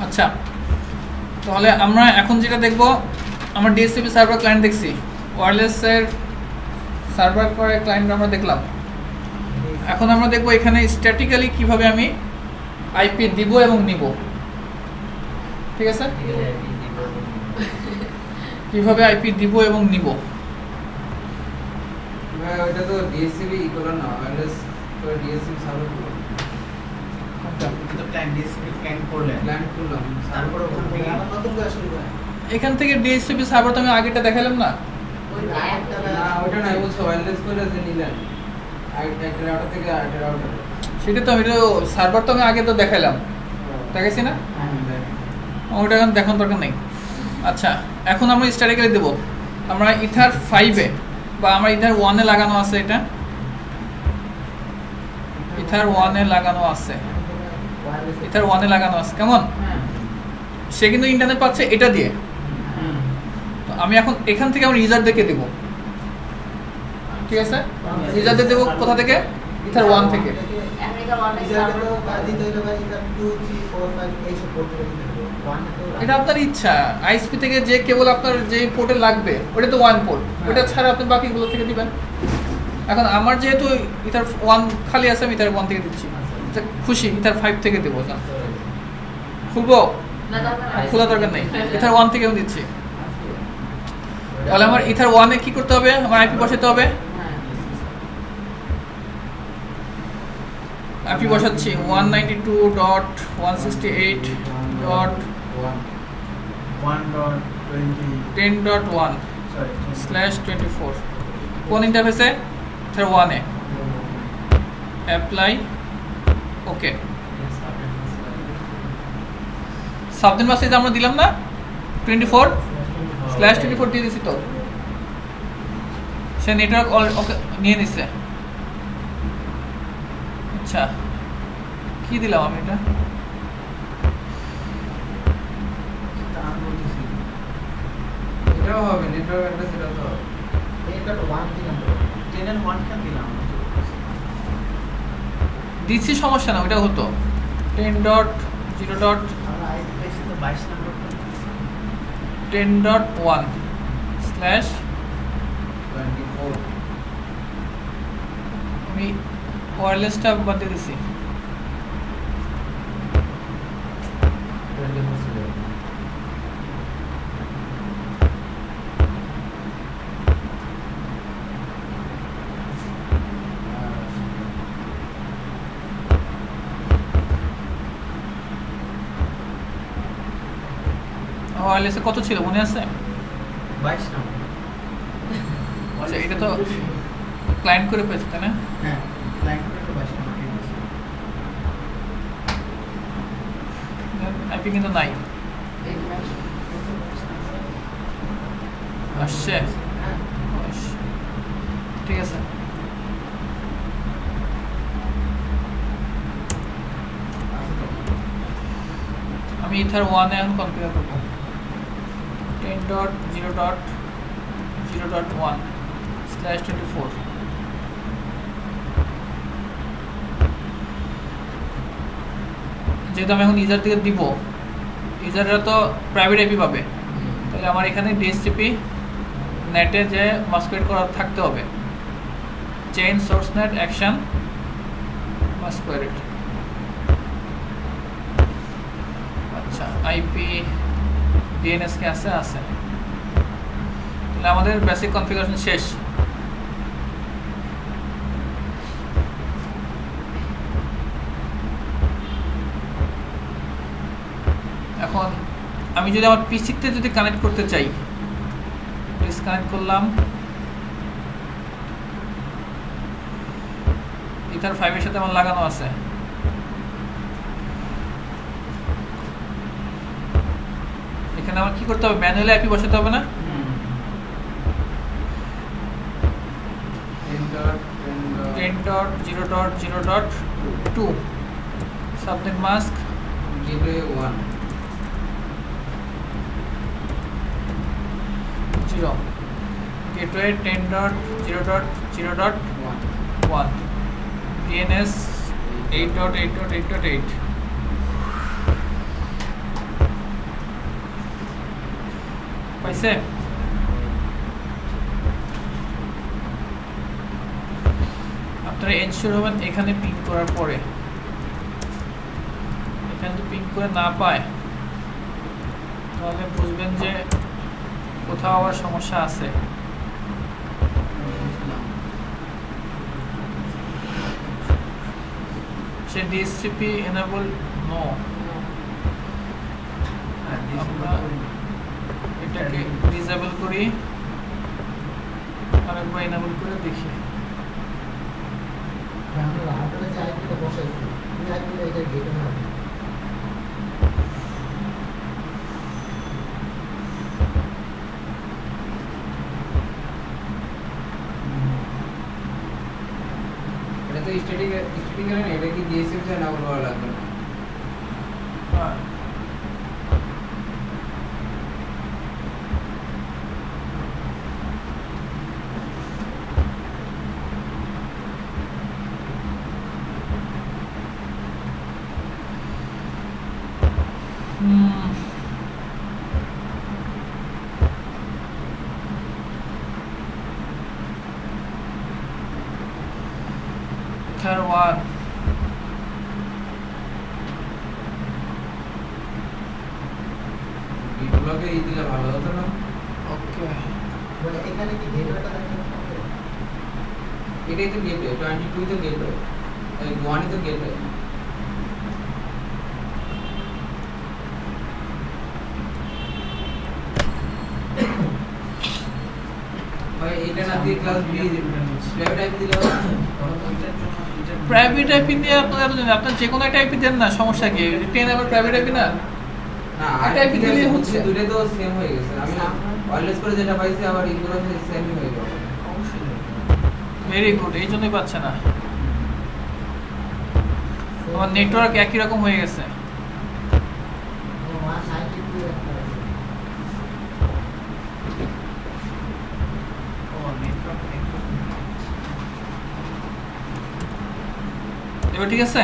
আচ্ছা, তাহলে আমরা এখন যেটা দেখব, আমরা ডিএসসিপি সার্ভার ক্লায়েন্ট দেখছি, ওয়্যারলেসের সার্ভার করে ক্লায়েন্ট আমরা দেখলাম। এখন আমরা দেখব এখানে স্ট্যাটিক্যালি কিভাবে আমি আইপি দিব এবং নিব। ঠিক আছে, কিভাবে আইপি দিব এবং নিব। ওইটা তো ডিএসসিপি ই করা না, ওয়্যারলেস তো ডিএসসিপি সার্ভার করলাম, তো ক্লায়েন্ট ডিএসসিপি ক্লায়েন্ট করলেন, ক্লায়েন্ট করলাম, তারপর ওখান থেকে আবার নতুন করে শুরু করেন। এখান থেকে ডিএসসিপি সার্ভার তো আমি আগেটা দেখালাম না, না ওইটা না, বলছো ওয়্যারলেস করে যে নিলেন একটা রাউটার থেকে আরেকটা রাউটার, সেটা তো আমি সার্ভার তো আমি আগে তো দেখালাম, দেখাইছি না? ওটা এখন দেখানোর দরকার নেই। আচ্ছা, এখন আমরা স্ট্যাটিক্যালি দেবো। আমরা ইথার 5-এ বা আমরা ইথার 1-এ লাগানো আছে, এটা ইথার 1-এ লাগানো আছে, ইথার 1-এ লাগানো আছে, কেমন? সে কিন্তু ইন্টারনেট পাচ্ছে এটা দিয়ে। তো আমি এখন এখান থেকে আমরা ইউজারদেরকে দেবো, ঠিক আছে? ইউজারদের দেবো কোথা থেকে? ইথার 1 থেকে। এটা আপনার ইচ্ছা, আইএসপি থেকে যে কেবল আপনার যে পোর্টে লাগবে ওটা তো 1 পোর্ট, ওটা ছাড়া আপনি বাকিগুলো থেকে দিবেন। এখন আমার যেহেতু ইথার 1 খালি আছে, আমি ইথার 1 থেকে দিচ্ছি। খুশি ইথার 5 থেকে দেবো, খুলবো? খোলা দরকার নেই, ইথার 1 থেকে আমি দিচ্ছি। তাহলে আমার ইথার 1-এ কি করতে হবে? আমার আইপি বসাতে হবে। আইপি বসাচ্ছি 192.168.10.1/24। কোন ইন্টারফেসে? ইথার 1-এ। অ্যাপ্লাই, ওকে। সাবনেট মাস্ক আমরা দিলাম না, 24/24 দিয়ে দিছি। তো সে নেটওয়ার্ক ওকে নিয়ে নিচ্ছে। আচ্ছা, কি দিলাম আমি? এটা এটাও হবে নেটওয়ার্ক অ্যাড্রেস, এটা তো এটা তো 1 দিলাম, 10 এর 1 কেন দিলাম? দিচ্ছি, সমস্যা না, ওটা হতো 10.0. আমরা আইপি পেয়েছি তো 22 নম্বর, 10.1/24। আমি ওয়্যারলেসটা বাদ দিয়ে দিছি। ওয়্যারলেসে কত ছিল মনে আছে? 22 নম্বর। আচ্ছা, এটা তো ক্লায়েন্ট করে পেয়েছে, তাই না? হ্যাঁ, ক্লায়েন্ট করে তো 22 নম্বর ঠিক আছে। আইপি কিন্তু নাই, আসছে। ঠিক আছে, আমি ইথার 1-এ এখন কনফিগার করব 10.0.0.1/24। যেহেতু আমি এখন ইউজার থেকে দিব, ইউজাররা তো প্রাইভেট আইপি পাবে, তাহলে আমার এখানে ডিএসসিপি নেটে যে মাস্কুয়েট করা থাকতে হবে, চেইন সোর্স নেট অ্যাকশন মাস্কুয়েট। আচ্ছা, আইপি ডিএনএস কে আছে, তাহলে আমাদের বেসিক কনফিগারেশন শেষ। এখন আমি যদি আমার পিসিতে যদি কানেক্ট করতে চাই, ডিসকানেক্ট করলাম, ইথার 5-এর সাথে আমার লাগানো আছে। এখানে আমার কি করতে হবে? ম্যানুয়ালি আইপি বসাতে হবে না? 10.0.0.2 subnet mask gateway 1 0 gateway 10.0.0.1 D DNS 8.8.8.8 পাইছে? আপনারা এনশিওর হবেন এখানে পিং করার পরে, এখানে যদি পিং করে না পায় তাহলে বুঝবেন যে কোথাও আবার সমস্যা আছে। সে DHCP enable নো, আমরা এটাকে ডিসেবল করি, আরেকবার এনেবল করে দেখি। আমরা হাতের যে আইপিটা বসাইছি এই আইপিটা এটা গেটে না এটা তো স্ট্যাটিক না, এটা কি DSM না বলা লাগবে না। হ্যাঁ, Tier 1 এগুলোকে এই দিলে ভালো হতো না। ওকে, মানে এখানে কি গেটওয়েটা দেখানো হবে? এটাই তো গেটওয়ে, 22 তো গেটওয়ে, এই 1 তো গেটওয়ে। ভাই এটা না দিয়ে ক্লাস বি প্রাইভেট আইপি দিলে হবে। প্রাইভেট আইপি দিয়ে আপনারা আপনার যে কোনো একটা আইপি দেন না, সমস্যা কি? 10 আবার প্রাইভেট আইপি না, না একটা আইপি IP দিলেই হচ্ছে। দুটো তো সেম হয়ে গেছে। আমি ওয়্যারলেস করে যেটা পাইছি আবার ইগুলো সেমই হয়ে গেল। ভেরি গুড, এই জন্যই পাচ্ছে না। আমার নেটওয়ার্ক একই রকম হয়ে গেছে। ওয়ান 92 একটা আছে। এবার ঠিক আছে,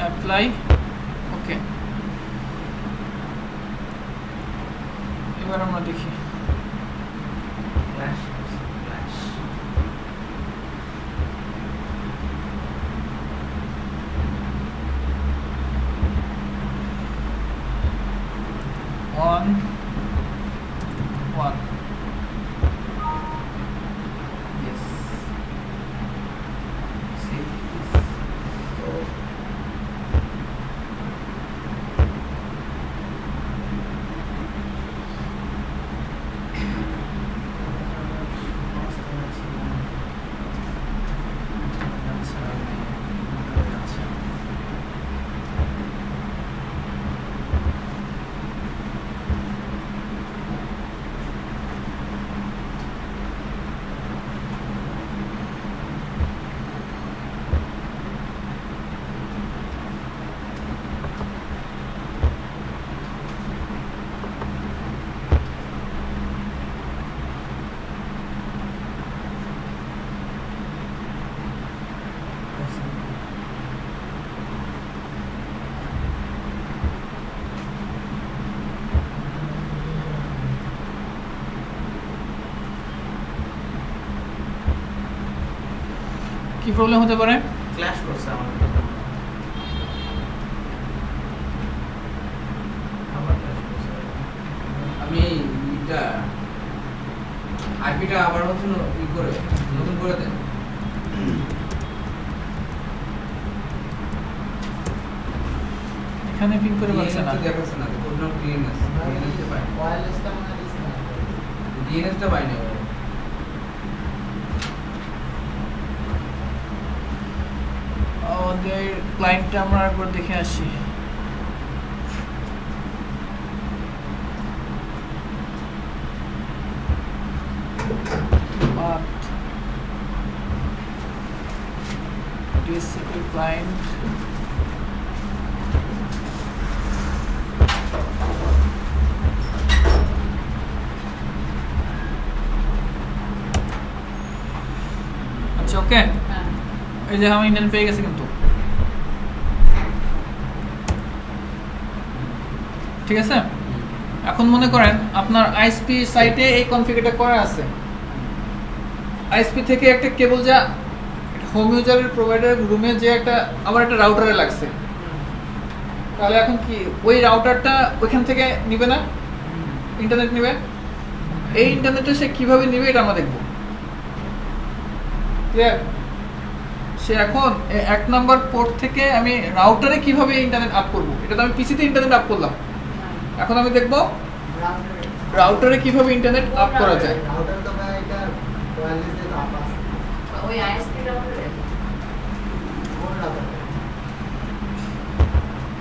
অ্যাপ্লাই, ওকে। এবার আমরা দেখি one. Yes. Save this. কি প্রবলেম হতে পারে? ক্ল্যাশ করছে আমার আমি এটা আইপিটা আবার হচ্ছে ই করে নতুন করে দেন। এখানে পিং করে পাচ্ছে না। দেখাচ্ছে না তো কোন ডিএনএস ডিএনএসটা পাই না। ওয়্যারলেসটা মনে হয় দিচ্ছে না। ডিএনএসটা পাই না। আমাদের ক্লায়েন্টটা আমরা একবার দেখে আসি। DHCP client আচ্ছা, ওকে। এই যে আমি ইন্টারনেট পেয়ে গেছি কিন্তু, ঠিক আছে। এখন মনে করেন আপনার আইএসপি সাইটে এই কনফিগারটা করা আছে, আইএসপি থেকে একটা কেবল যা হোম ইউজারের প্রোভাইডার রুমে যে একটা আমার একটা রাউটারে লাগছে, তাহলে এখন কি ওই রাউটারটা ওইখান থেকে নিবে না, ইন্টারনেট নিবে। এই ইন্টারনেটে সে কিভাবে নিবে এটা আমরা দেখবো, ক্লিয়ার। সে এখন 1 নম্বর পোর্ট থেকে আমি রাউটারে কিভাবে ইন্টারনেট আপ করব, এটা তো আমি পিসিতে ইন্টারনেট আপ করলাম, এখন আমি দেখবো রাউটারে কিভাবে ইন্টারনেট আপ করা যায়। রাউটার তো ভাই এটা ওয়্যারলেস দিয়ে আপ আছে ওই আইএসপি রাউটারে কোন রাউটার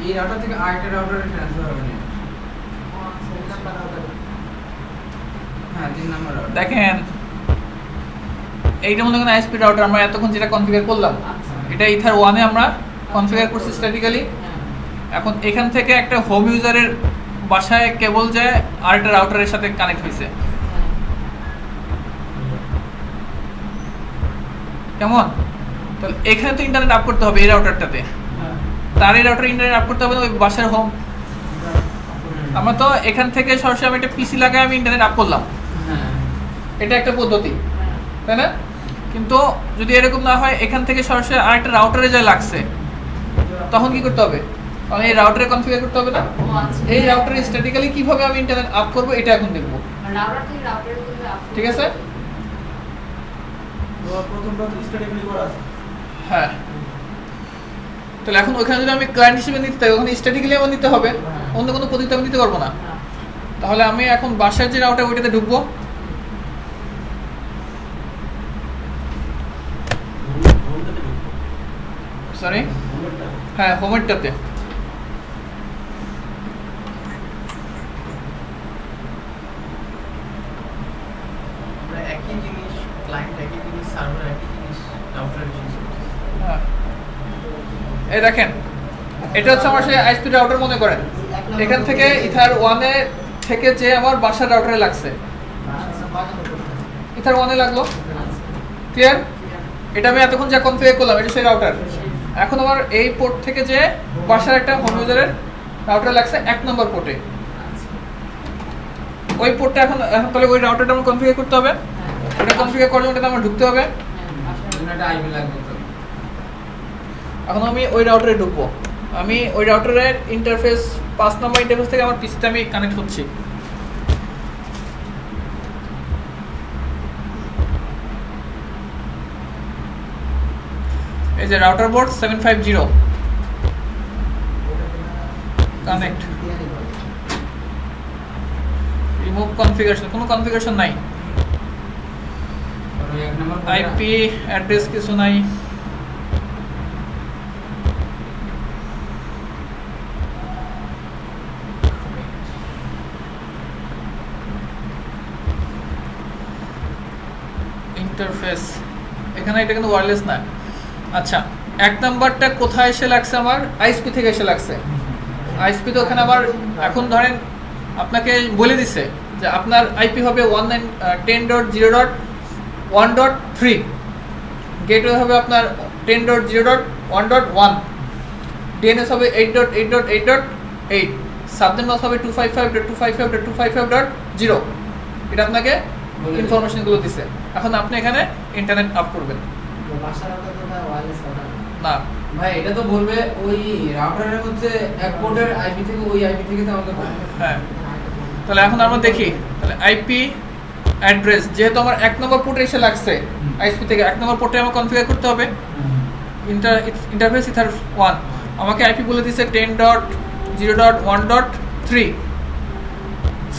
এই রাউটার থেকে আরেকটা রাউটারে ট্রান্সফার হবে না। কোন নাম্বার রাউটার হ্যাঁ 3 নম্বর রাউটার। দেখেন এইটা মনে করেন আইএসপি রাউটার আমরা এতক্ষণ যেটা কনফিগার করলাম, এটা ইথার 1 এ আমরা কনফিগার করছি স্ট্যাটিক্যালি। এখন এখান থেকে একটা হোম ইউজারের বাসায় কেবল যায় আর একটা রাউটারের সাথে কানেক্ট হয়েছে, কেমন। তাহলে এখানে তো ইন্টারনেট আপ করতে হবে এই রাউটারটাতে, তার এই রাউটার ইন্টারনেট আপ করতে হবে ওই বাসার হোম। আমরা তো এখান থেকে সরাসরি আমি একটা পিসি লাগাই আমি ইন্টারনেট আপ করলাম, এটা একটা পদ্ধতি, তাই না। কিন্তু যদি এরকম না হয়, এখান থেকে সরাসরি আরেকটা রাউটারে যা লাগছে, তখন কি করতে হবে, কারণ এই রাউটারে কনফিগার করতে হবে না। এই রাউটারে স্ট্যাটিক্যালি কিভাবে আমি ইন্টারনেট আপ করব এটা এখন দেখব, রাউটার থেকে রাউটারে করলে আপ, ঠিক আছে। তো প্রথমটা তো স্ট্যাটিক্যালি করা আছে। হ্যাঁ, তাহলে এখন ওখানে যদি আমি ক্লায়েন্ট হিসেবে নিতে চাই, ওখানে স্ট্যাটিক্যালি আমার নিতে হবে, অন্য কোনো পদ্ধতি আমি নিতে পারবো না। তাহলে আমি এখন বাসার যে রাউটার ওইটাতে ঢুকবো, সরি হ্যাঁ হোমেরটাতে। আমরা একই জিনিস, ক্লায়েন্ট একই জিনিস, সার্ভার একই জিনিস, রাউটার ইউজ করছি। হ্যাঁ, এই দেখেন এটা হচ্ছে আমার সেই আইএসপি রাউটার মনে করেন, এখান থেকে ইথার 1 এ থেকে যে আমার বাসার রাউটারে লাগছে, ইথার 1 এ লাগলো, ক্লিয়ার। এটা আমি এতক্ষণ যা কনফিগার করলাম এটা সেই রাউটার। এখন আমার এই পোর্ট থেকে যে বাসার একটা হোম ইউজারের রাউটার লাগছে 1 নম্বর পোর্টে, ওই পোর্টটা এখন তাহলে ওই রাউটারটা আমার কনফিগার করতে হবে। ওটা কনফিগার করার জন্য আমার ঢুকতে হবে, একটা আইপি লাগবে তো। এখন আমি ওই রাউটারে ঢুকবো। আমি ওই রাউটারের ইন্টারফেস 5 নম্বর ইন্টারফেস থেকে আমার পিসিতে আমি কানেক্ট হচ্ছি। এই যে router port 750 connect, remove configuration, কোনো কনফিগারেশন নাই, আর ওই 1 নম্বর আইপি অ্যাড্রেস কিছু নাই। ইন্টারফেস এখানে এটা কিন্তু ওয়্যারলেস না। আচ্ছা, 1 নাম্বারটা কোথায় এসে লাগছে, আমার আইএসপি থেকে এসে লাগছে। আইএসপি তো ওখানে আবার এখন ধরেন আপনাকে বলে দিছে যে আপনার আইপি হবে 110.0.1.3, গেটওয়ে হবে আপনার 10.0.1.1, ডিএনএস হবে 8.8.8.8, সাবনেট মাস্ক হবে 255.255.255.0। এটা আপনাকে ইনফরমেশনগুলো দিছে। এখন আপনি এখানে ইন্টারনেট আপ করবেন বাসার রাউটার তো ভাই ওয়্যারলেস রাউটার না। ভাই এটা তো বলবে ওই রাউটারের হচ্ছে এক পোর্টের আইপি থেকে ওই আইপি থেকে তো আমাদের হ্যাঁ, তাহলে এখন আমরা দেখি, তাহলে আইপি অ্যাড্রেস যেহেতু আমার 1 নম্বর পোর্টে এসে লাগছে আইএসপি থেকে, 1 নম্বর পোর্টে আমার কনফিগার করতে হবে ইন্টারফেস ইথার 1। আমাকে আইপি বলে দিয়েছে 10.0.1.3,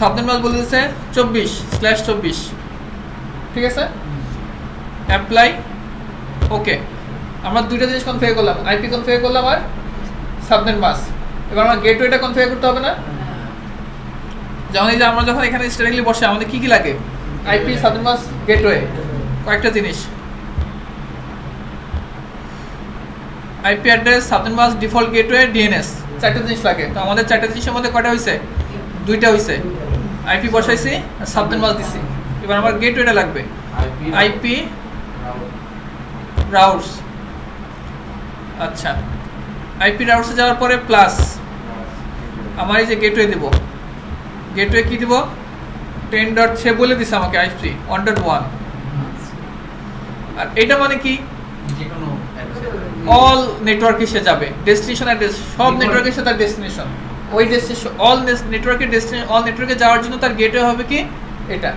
সাবনেট মাস্ক বলে দিয়েছে 24/24, ঠিক আছে। অ্যাপ্লাই, ওকে। আমরা দুইটা জিনিস কনফিগার করলাম, আইপি কনফিগার করলাম আর সাবনেট মাস্ক। এবার আমার গেটওয়েটা কনফিগার করতে হবে না। যেমন এই যে আমরা যখন এখানে স্ট্যাটিক্যালি বসে আমাদের কি কি লাগে, আইপি, সাবনেট মাস্ক, গেটওয়ে, কয়েকটা জিনিস, IP address, subnet mask, default gateway, DNS, 4টা জিনিস লাগে। তো আমাদের 4টা জিনিসের মধ্যে কয়টা হয়েছে, 2টা হয়েছে। আইপি বসাইছি আর সাবনেট মাস্ক দিছি। এবার আমার গেটওয়েটা লাগবে, আইপি রাউটস, আচ্ছা, আইপি রাউটসে যাওয়ার পরে প্লাস আমার এই যে গেটওয়ে দেব, গেটওয়ে কি দিব 10.6 বলে দিছে আমাকে আইপি 1.1। আর এটা মানে কি যে কোনো অল নেটওয়ার্ক এসে যাবে, ডেস্টিনেশন অ্যাড্রেস সব নেটওয়ার্কের সাথে তার ডেস্টিনেশন, ওই ডেস্টিনেশন অল নেটওয়ার্কের ডেস্টিনেশন, অল নেটওয়ার্কে যাওয়ার জন্য তার গেটওয়ে হবে কি এটা।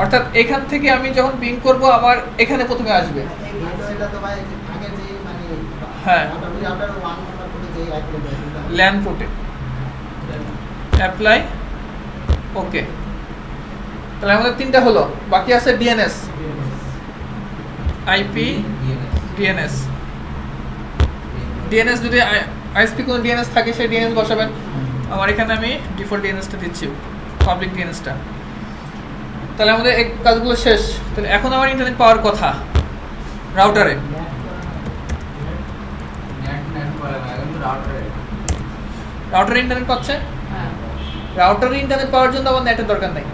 অর্থাৎ এখান থেকে আমি যখন পিং করব আমার এখানে প্রথমে আসবে। এই গেটওয়েটা তো ভাই আগে যে মানে হ্যাঁ। রাউটার 1 নাম্বার করে যে আইপি অ্যাড্রেস ল্যান পোর্টে অ্যাপ্লাই ওকে। তাহলে আমাদের তিনটা হলো, বাকি আছে ডিএনএস, আইপি, ডিএনএস। ডিএনএস যদি আইএসপি কোনো ডিএনএস থাকে সেই ডিএনএস বসাবেন। আমার এখানে আমি ডিফল্ট ডিএনএসটা দিচ্ছি, পাবলিক ডিএনএসটা। তাহলে আমাদের এই কাজগুলো শেষ। তাহলে এখন আমার ইন্টারনেট পাওয়ার কথা রাউটারে। রাউটারে ইন্টারনেট পাচ্ছে, হ্যাঁ রাউটারে ইন্টারনেট পাওয়ার জন্য আমার নেটের দরকার নেই।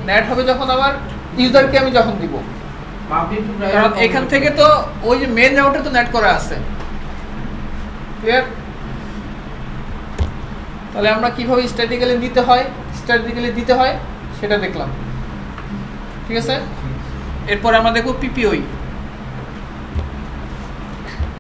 নেট হবে যখন আমার ইউজারকে আমি যখন দিব, কারণ এখান থেকে তো ওই যে মেইন রাউটার তো নেট করা আছে। ক্লিয়ার? তাহলে আমরা কিভাবে স্ট্যাটিক্যালি দিতে হয় সেটা দেখলাম। ঠিক আছে, এরপর আমরা দেখব পিপিওই।